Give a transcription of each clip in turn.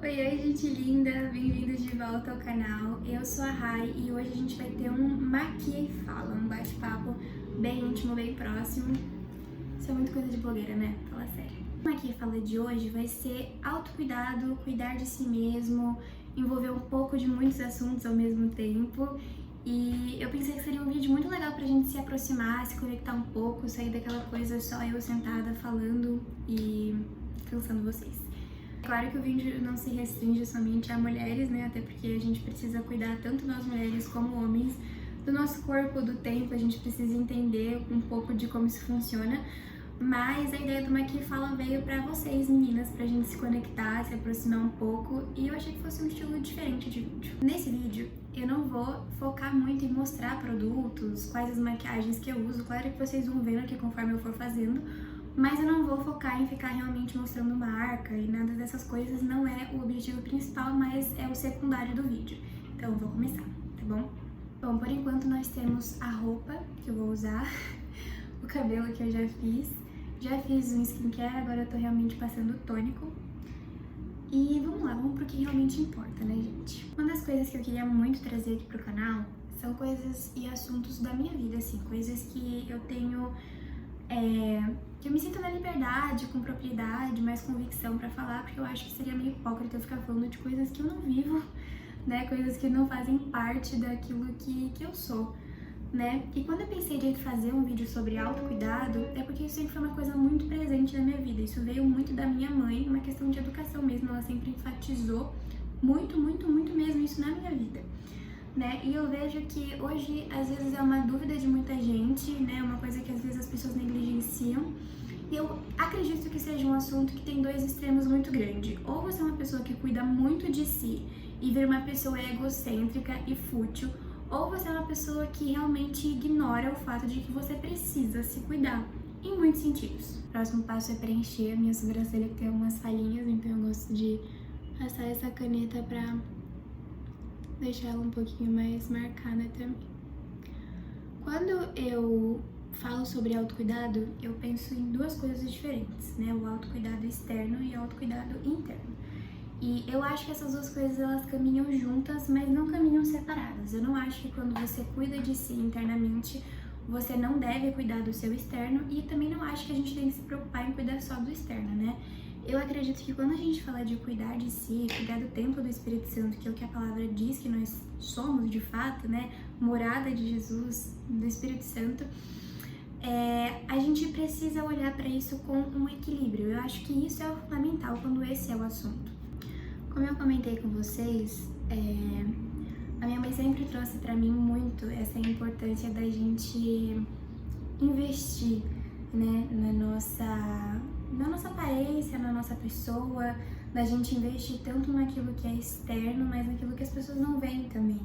Oi, gente linda! Bem-vindos de volta ao canal. Eu sou a Rai e hoje a gente vai ter um Maquia e Fala, um bate-papo bem íntimo, bem próximo. Isso é muito coisa de blogueira, né? Fala sério. O Maquia e Fala de hoje vai ser autocuidado, cuidar de si mesmo, envolver um pouco de muitos assuntos ao mesmo tempo. E eu pensei que seria um vídeo muito legal pra gente se aproximar, se conectar um pouco, sair daquela coisa só eu sentada falando e cansando vocês. Claro que o vídeo não se restringe somente a mulheres, né? Até porque a gente precisa cuidar, tanto nós mulheres como homens, do nosso corpo, do tempo, a gente precisa entender um pouco de como isso funciona. Mas a ideia do Maquia e Fala veio pra vocês, meninas, pra gente se conectar, se aproximar um pouco, e eu achei que fosse um estilo diferente de vídeo. Nesse vídeo, eu não vou focar muito em mostrar produtos, quais as maquiagens que eu uso, claro que vocês vão vendo aqui conforme eu for fazendo, mas eu não vou focar em ficar realmente mostrando marca e nada dessas coisas, não é o objetivo principal, mas é o secundário do vídeo. Então eu vou começar, tá bom? Bom, por enquanto nós temos a roupa que eu vou usar, o cabelo que eu já fiz um skincare, agora eu tô realmente passando tônico. E vamos lá, vamos pro que realmente importa, né, gente? Uma das coisas que eu queria muito trazer aqui pro canal são coisas e assuntos da minha vida, assim, coisas que eu tenho... que eu me sinto na liberdade, com propriedade, mais convicção pra falar, porque eu acho que seria meio hipócrita eu ficar falando de coisas que eu não vivo, né, coisas que não fazem parte daquilo que eu sou, né. E quando eu pensei de fazer um vídeo sobre autocuidado, é porque isso sempre foi uma coisa muito presente na minha vida, isso veio muito da minha mãe, uma questão de educação mesmo, ela sempre enfatizou muito mesmo isso na minha vida. Né? E eu vejo que hoje, às vezes, é uma dúvida de muita gente, né? Uma coisa que às vezes as pessoas negligenciam. E eu acredito que seja um assunto que tem dois extremos muito grandes. Ou você é uma pessoa que cuida muito de si e vira uma pessoa egocêntrica e fútil, ou você é uma pessoa que realmente ignora o fato de que você precisa se cuidar, em muitos sentidos. O próximo passo é preencher a minha sobrancelha, que tem algumas falhinhas, então eu gosto de passar essa caneta pra deixar ela um pouquinho mais marcada também. Quando eu falo sobre autocuidado, eu penso em duas coisas diferentes, né? O autocuidado externo e o autocuidado interno. E eu acho que essas duas coisas, elas caminham juntas, mas não caminham separadas. Eu não acho que quando você cuida de si internamente, você não deve cuidar do seu externo, e também não acho que a gente tem que se preocupar em cuidar só do externo, né? Eu acredito que quando a gente fala de cuidar de si, cuidar do templo do Espírito Santo, que é o que a palavra diz que nós somos de fato, né? Morada de Jesus, do Espírito Santo, a gente precisa olhar para isso com um equilíbrio. Eu acho que isso é o fundamental quando esse é o assunto. Como eu comentei com vocês, a minha mãe sempre trouxe para mim muito essa importância da gente investir, né, na nossa aparência, na nossa pessoa, da gente investir tanto naquilo que é externo, mas naquilo que as pessoas não veem também,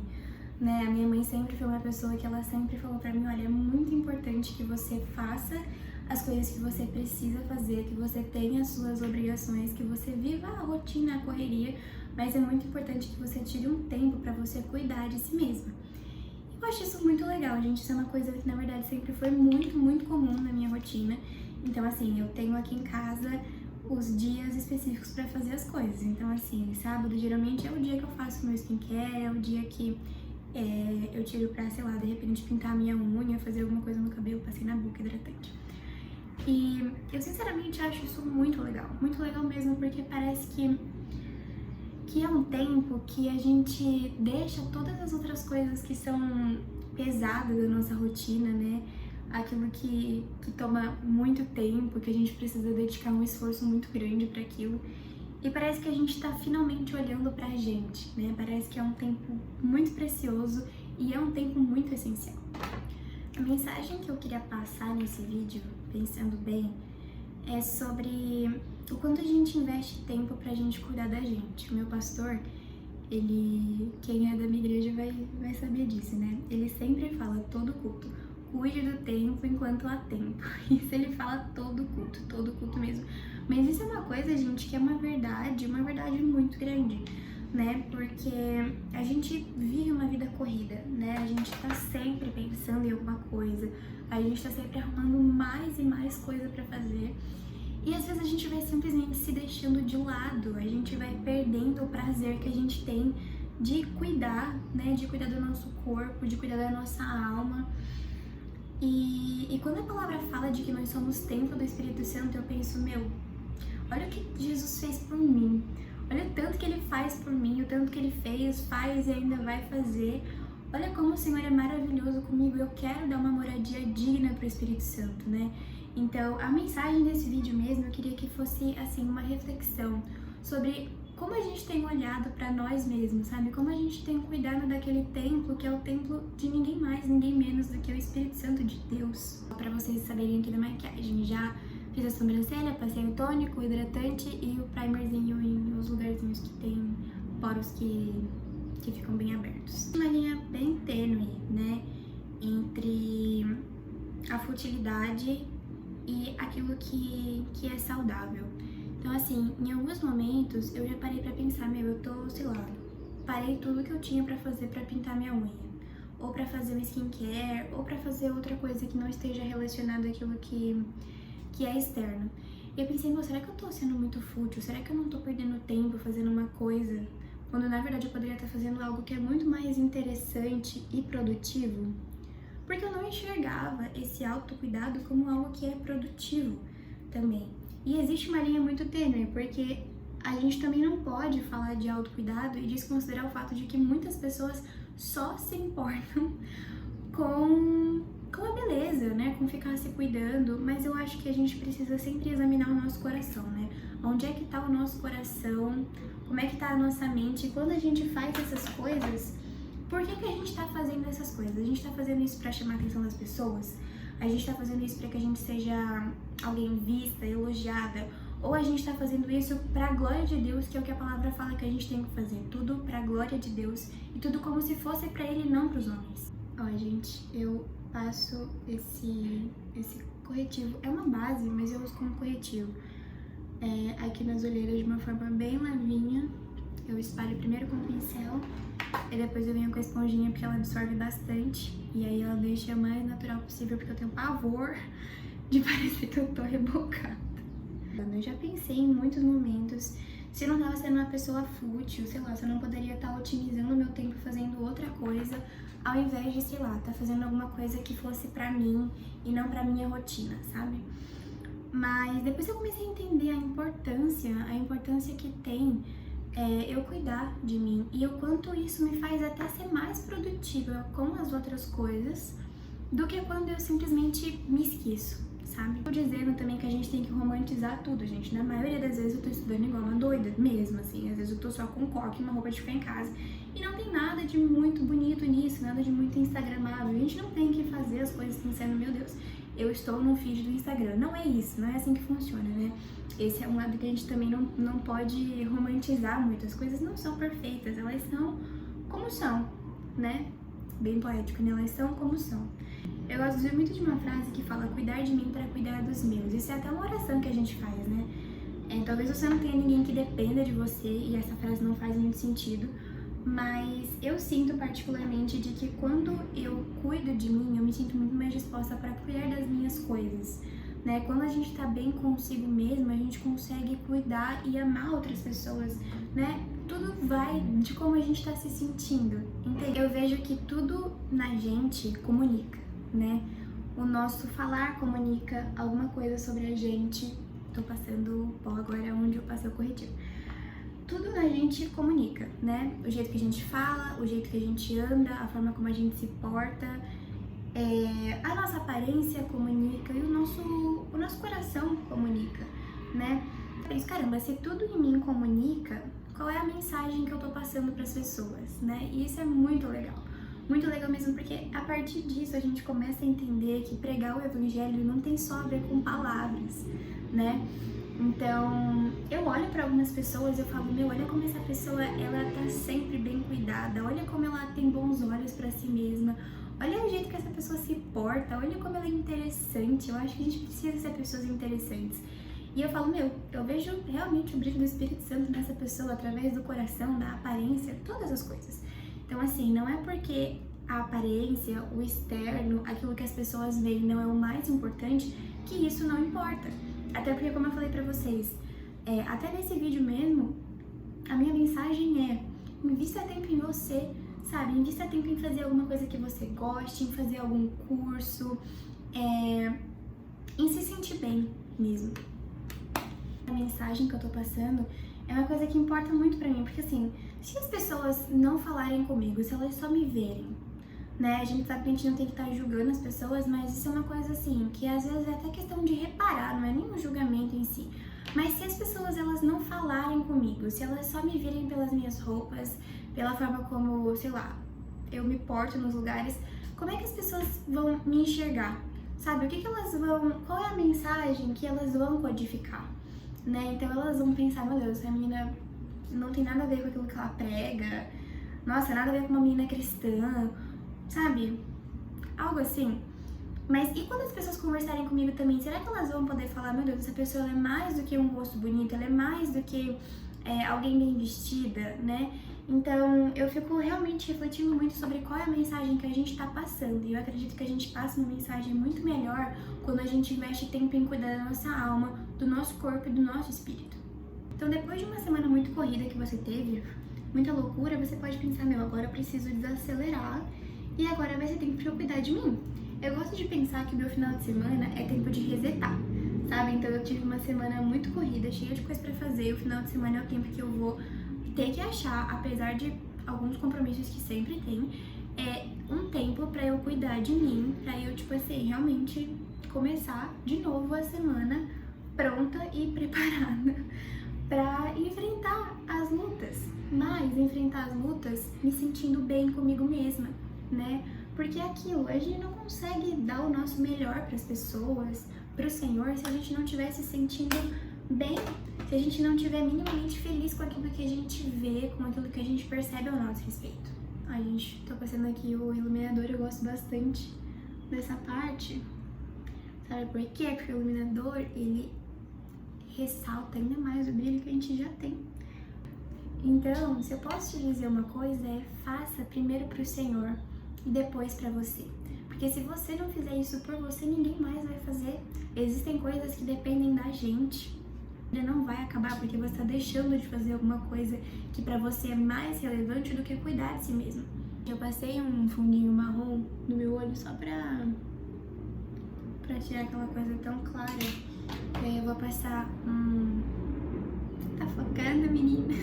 né? A minha mãe sempre foi uma pessoa que ela sempre falou pra mim, olha, é muito importante que você faça as coisas que você precisa fazer, que você tenha as suas obrigações, que você viva a rotina, a correria, mas é muito importante que você tire um tempo pra você cuidar de si mesma. Eu acho isso muito legal, gente, isso é uma coisa que na verdade sempre foi muito comum na minha rotina. Então, assim, eu tenho aqui em casa os dias específicos pra fazer as coisas. Então, assim, sábado geralmente é o dia que eu faço meu skincare, é o dia que eu tiro pra, sei lá, de repente pintar a minha unha, fazer alguma coisa no cabelo, passei na boca hidratante. E eu sinceramente acho isso muito legal mesmo, porque parece que é um tempo que a gente deixa todas as outras coisas que são pesadas da nossa rotina, né? Aquilo que toma muito tempo, que a gente precisa dedicar um esforço muito grande para aquilo. E parece que a gente tá finalmente olhando pra gente, né? Parece que é um tempo muito precioso e é um tempo muito essencial. A mensagem que eu queria passar nesse vídeo, pensando bem, é sobre o quanto a gente investe tempo pra gente cuidar da gente. O meu pastor, quem é da minha igreja vai saber disso, né? Ele sempre fala, todo culto, cuide do tempo enquanto há tempo. Isso ele fala todo culto mesmo. Mas isso é uma coisa, gente, que é uma verdade muito grande, né? Porque a gente vive uma vida corrida, né? A gente tá sempre pensando em alguma coisa, a gente tá sempre arrumando mais e mais coisa pra fazer. E às vezes a gente vai simplesmente se deixando de lado, a gente vai perdendo o prazer que a gente tem de cuidar, né? De cuidar do nosso corpo, de cuidar da nossa alma. E quando a palavra fala de que nós somos templo do Espírito Santo, eu penso, olha o que Jesus fez por mim. Olha o tanto que Ele faz por mim, o tanto que Ele fez, faz e ainda vai fazer. Olha como o Senhor é maravilhoso comigo. Eu quero dar uma moradia digna para o Espírito Santo, né? Então, a mensagem desse vídeo mesmo, eu queria que fosse, assim, uma reflexão sobre como a gente tem olhado para nós mesmos, sabe? Como a gente tem cuidado daquele templo que é o templo de ninguém mais, ninguém menos do que o Espírito Santo de Deus. Para vocês saberem aqui da maquiagem, já fiz a sobrancelha, passei o tônico, o hidratante e o primerzinho em os lugarzinhos que tem poros que ficam bem abertos. Uma linha bem tênue, né? Entre a futilidade e aquilo que é saudável. Então, assim, em alguns momentos eu já parei pra pensar, eu tô, sei lá, parei tudo que eu tinha pra fazer pra pintar minha unha, ou pra fazer um skincare, ou pra fazer outra coisa que não esteja relacionada àquilo que é externo. E eu pensei, será que eu tô sendo muito fútil? Será que eu não tô perdendo tempo fazendo uma coisa, quando na verdade eu poderia estar fazendo algo que é muito mais interessante e produtivo? Porque eu não enxergava esse autocuidado como algo que é produtivo também. E existe uma linha muito tênue, porque a gente também não pode falar de autocuidado e desconsiderar o fato de que muitas pessoas só se importam com a beleza, né? Com ficar se cuidando, mas eu acho que a gente precisa sempre examinar o nosso coração, né? Onde é que tá o nosso coração? Como é que tá a nossa mente? E quando a gente faz essas coisas, por que a gente tá fazendo essas coisas? A gente tá fazendo isso pra chamar a atenção das pessoas? A gente tá fazendo isso pra que a gente seja alguém vista, elogiada? Ou a gente tá fazendo isso pra glória de Deus, que é o que a palavra fala que a gente tem que fazer? Tudo pra glória de Deus e tudo como se fosse pra Ele e não pros homens. Ó, gente, eu passo esse corretivo. É uma base, mas eu uso como corretivo. Aqui nas olheiras de uma forma bem levinha. Eu espalho primeiro com o pincel e depois eu venho com a esponjinha porque ela absorve bastante. E aí ela deixa o mais natural possível, porque eu tenho pavor de parecer que eu tô rebocada. Eu já pensei em muitos momentos se eu não tava sendo uma pessoa fútil, sei lá, se eu não poderia estar otimizando o meu tempo fazendo outra coisa, ao invés de, sei lá, tá fazendo alguma coisa que fosse pra mim e não pra minha rotina, sabe? Mas depois eu comecei a entender a importância que tem eu cuidar de mim e o quanto isso me faz até ser mais produtiva com as outras coisas do que quando eu simplesmente me esqueço, sabe? Tô dizendo também que a gente tem que romantizar tudo, gente. Na maioria das vezes eu tô estudando igual uma doida, mesmo, assim. Às vezes eu tô só com um coque e uma roupa de ficar em casa. E não tem nada de muito bonito nisso, nada de muito instagramável. A gente não tem que fazer as coisas pensando, meu Deus, eu estou no feed do Instagram. Não é isso, não é assim que funciona, né? Esse é um lado que a gente também não pode romantizar muito. As coisas não são perfeitas, elas são como são, né? Bem poético, né? Elas são como são. Eu gosto de muito de uma frase que fala cuidar de mim para cuidar dos meus. Isso é até uma oração que a gente faz, né? Talvez você não tenha ninguém que dependa de você e essa frase não faz muito sentido, mas eu sinto particularmente de que quando eu cuido de mim, eu me sinto muito mais disposta para cuidar das minhas coisas, né? Quando a gente tá bem consigo mesmo, a gente consegue cuidar e amar outras pessoas, né? Tudo vai de como a gente tá se sentindo, entende? Eu vejo que tudo na gente comunica, né? O nosso falar comunica alguma coisa sobre a gente. Tô passando o pó agora onde eu passei o corretivo. Tudo na gente comunica, né? O jeito que a gente fala, o jeito que a gente anda, a forma como a gente se porta, a nossa aparência comunica e o nosso coração comunica, né? Por isso, caramba, se tudo em mim comunica, qual é a mensagem que eu tô passando pras pessoas, né? E isso é muito legal. Muito legal mesmo, porque a partir disso a gente começa a entender que pregar o evangelho não tem só a ver com palavras, né? Então, eu olho pra algumas pessoas e eu falo, olha como essa pessoa, ela tá sempre bem cuidada, olha como ela tem bons olhos pra si mesma, olha o jeito que essa pessoa se porta, olha como ela é interessante. Eu acho que a gente precisa ser pessoas interessantes. E eu falo, eu vejo realmente o brilho do Espírito Santo nessa pessoa, através do coração, da aparência, todas as coisas. Então, assim, não é porque a aparência, o externo, aquilo que as pessoas veem não é o mais importante, que isso não importa. Até porque, como eu falei pra vocês, até nesse vídeo mesmo, a minha mensagem é: invista tempo em você, sabe? Invista tempo em fazer alguma coisa que você goste, em fazer algum curso, em se sentir bem mesmo. A mensagem que eu tô passando é uma coisa que importa muito pra mim, porque assim, se as pessoas não falarem comigo, se elas só me verem, né? A gente sabe que a gente não tem que estar julgando as pessoas, mas isso é uma coisa assim, que às vezes é até questão de reparar, não é nem um julgamento em si. Mas se as pessoas elas não falarem comigo, se elas só me virem pelas minhas roupas, pela forma como, sei lá, eu me porto nos lugares, como é que as pessoas vão me enxergar? Sabe, o que elas vão, qual é a mensagem que elas vão codificar, né? Então elas vão pensar, meu Deus, essa menina não tem nada a ver com aquilo que ela prega, nossa, nada a ver com uma menina cristã, sabe? Algo assim. Mas e quando as pessoas conversarem comigo também, será que elas vão poder falar, meu Deus, essa pessoa ela é mais do que um rosto bonito, ela é mais do que alguém bem vestida, né? Então eu fico realmente refletindo muito sobre qual é a mensagem que a gente tá passando. E eu acredito que a gente passa uma mensagem muito melhor quando a gente investe tempo em cuidar da nossa alma, do nosso corpo e do nosso espírito. Então depois de uma semana muito corrida que você teve, muita loucura, você pode pensar, meu, agora eu preciso desacelerar e agora vai ser tempo pra eu cuidar de mim. Eu gosto de pensar que o meu final de semana é tempo de resetar, sabe? Então eu tive uma semana muito corrida, cheia de coisa pra fazer, e o final de semana é o tempo que eu vou ter que achar, apesar de alguns compromissos que sempre tem, um tempo pra eu cuidar de mim, pra eu, tipo assim, realmente começar de novo a semana pronta e preparada pra enfrentar as lutas, mas enfrentar as lutas me sentindo bem comigo mesma, né? Porque é aquilo, a gente não consegue dar o nosso melhor para as pessoas, para o Senhor, se a gente não estiver se sentindo bem, se a gente não estiver minimamente feliz com aquilo que a gente vê, com aquilo que a gente percebe ao nosso respeito. Ai, gente, tô passando aqui o iluminador, eu gosto bastante dessa parte. Sabe por quê? Porque o iluminador, ele ressalta ainda mais o brilho que a gente já tem. Então, se eu posso te dizer uma coisa, faça primeiro pro Senhor e depois pra você. Porque se você não fizer isso por você, ninguém mais vai fazer. Existem coisas que dependem da gente. Ele não vai acabar porque você tá deixando de fazer alguma coisa que pra você é mais relevante do que cuidar de si mesmo. Eu passei um fundinho marrom no meu olho só pra tirar aquela coisa tão clara. E aí eu vou passar tá focando, menina?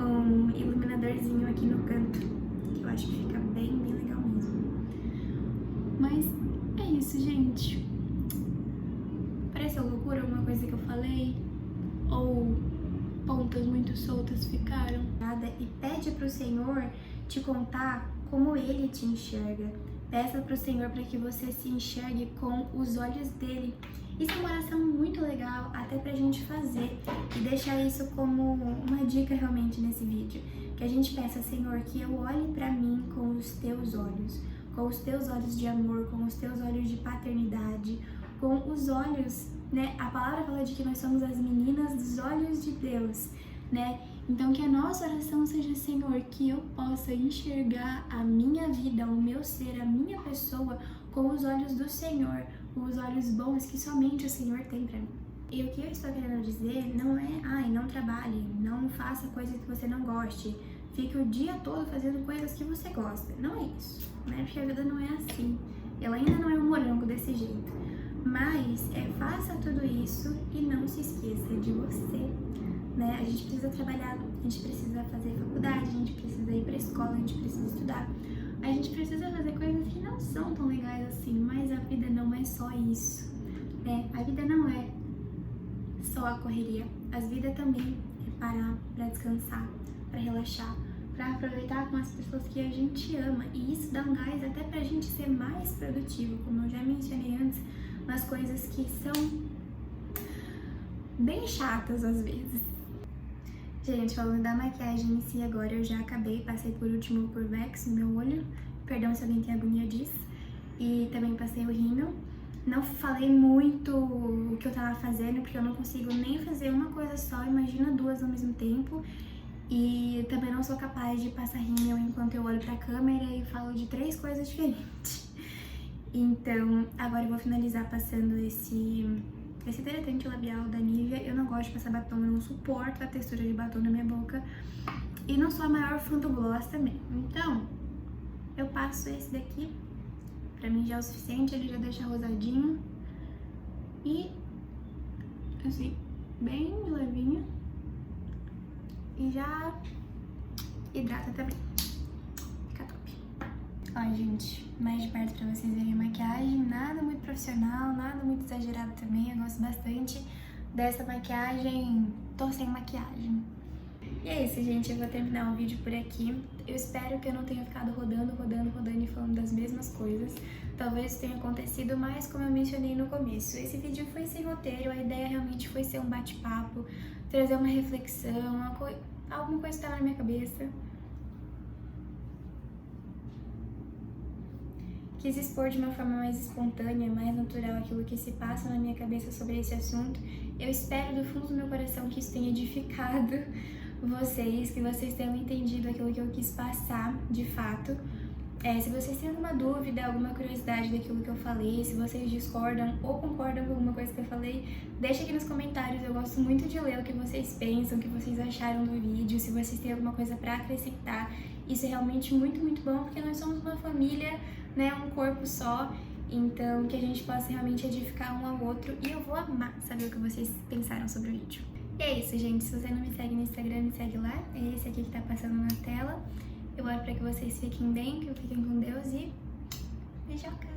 Um iluminadorzinho aqui no canto, que eu acho que fica bem legal mesmo. Mas é isso, gente. Pareceu loucura alguma coisa que eu falei? Ou pontas muito soltas ficaram? E pede pro Senhor te contar como Ele te enxerga. Peça pro Senhor para que você se enxergue com os olhos dele. Isso é uma oração muito legal até pra gente fazer e deixar isso como uma dica realmente nesse vídeo. Que a gente peça, Senhor, que eu olhe pra mim com os teus olhos de amor, com os teus olhos de paternidade, com os olhos, né? A palavra fala de que nós somos as meninas dos olhos de Deus, né? Então que a nossa oração seja, Senhor, que eu possa enxergar a minha vida, o meu ser, a minha pessoa com os olhos do Senhor, os olhos bons que somente o Senhor tem pra mim. E o que eu estou querendo dizer não é, não trabalhe, não faça coisas que você não goste, fique o dia todo fazendo coisas que você gosta. Não é isso, né? Porque a vida não é assim, ela ainda não é um morango desse jeito. Mas faça tudo isso e não se esqueça de você, né? A gente precisa trabalhar, a gente precisa fazer faculdade, a gente precisa ir pra escola, a gente precisa estudar. A gente precisa fazer coisas que não são tão legais assim, mas a vida não é só isso, né? A vida não é só a correria. A vida também é parar pra descansar, pra relaxar, pra aproveitar com as pessoas que a gente ama. E isso dá um gás até pra gente ser mais produtivo, como eu já mencionei antes, nas coisas que são bem chatas às vezes. Gente, falando da maquiagem em si agora, eu já acabei, passei por último por Vex no meu olho, perdão se alguém tem agonia disso, e também passei o rímel. Não falei muito o que eu tava fazendo, porque eu não consigo nem fazer uma coisa só, imagina duas ao mesmo tempo, e também não sou capaz de passar rímel enquanto eu olho pra câmera e falo de 3 coisas diferentes. Então, agora eu vou finalizar passando esse hidratante labial da Nivea. Eu não gosto de passar batom, eu não suporto a textura de batom na minha boca. E não sou a maior fã do gloss também. Então, eu passo esse daqui. Pra mim já é o suficiente, ele já deixa rosadinho. E, assim, bem de levinho. E já hidrata também. Fica top. Ó, gente, mais de perto pra vocês verem a maquiagem. Nada muito profissional, nada muito exagerado também. Eu gosto bastante dessa maquiagem. Tô sem maquiagem. E é isso, gente. Eu vou terminar o vídeo por aqui. Eu espero que eu não tenha ficado rodando e falando das mesmas coisas. Talvez isso tenha acontecido, mas como eu mencionei no começo, esse vídeo foi sem roteiro. A ideia realmente foi ser um bate-papo, trazer uma reflexão, alguma coisa que estava na minha cabeça. Quis expor de uma forma mais espontânea, mais natural aquilo que se passa na minha cabeça sobre esse assunto. Eu espero do fundo do meu coração que isso tenha edificado vocês, que vocês tenham entendido aquilo que eu quis passar de fato. Se vocês têm alguma dúvida, alguma curiosidade daquilo que eu falei, se vocês discordam ou concordam com alguma coisa que eu falei, deixa aqui nos comentários. Eu gosto muito de ler o que vocês pensam, o que vocês acharam do vídeo, se vocês têm alguma coisa pra acrescentar. Isso é realmente muito, muito bom, porque nós somos uma família, né, um corpo só. Então, que a gente possa realmente edificar um ao outro. E eu vou amar saber o que vocês pensaram sobre o vídeo. E é isso, gente. Se você não me segue no Instagram, me segue lá. É esse aqui que tá passando na tela. Eu oro pra que vocês fiquem bem, que fiquem com Deus e beijoca!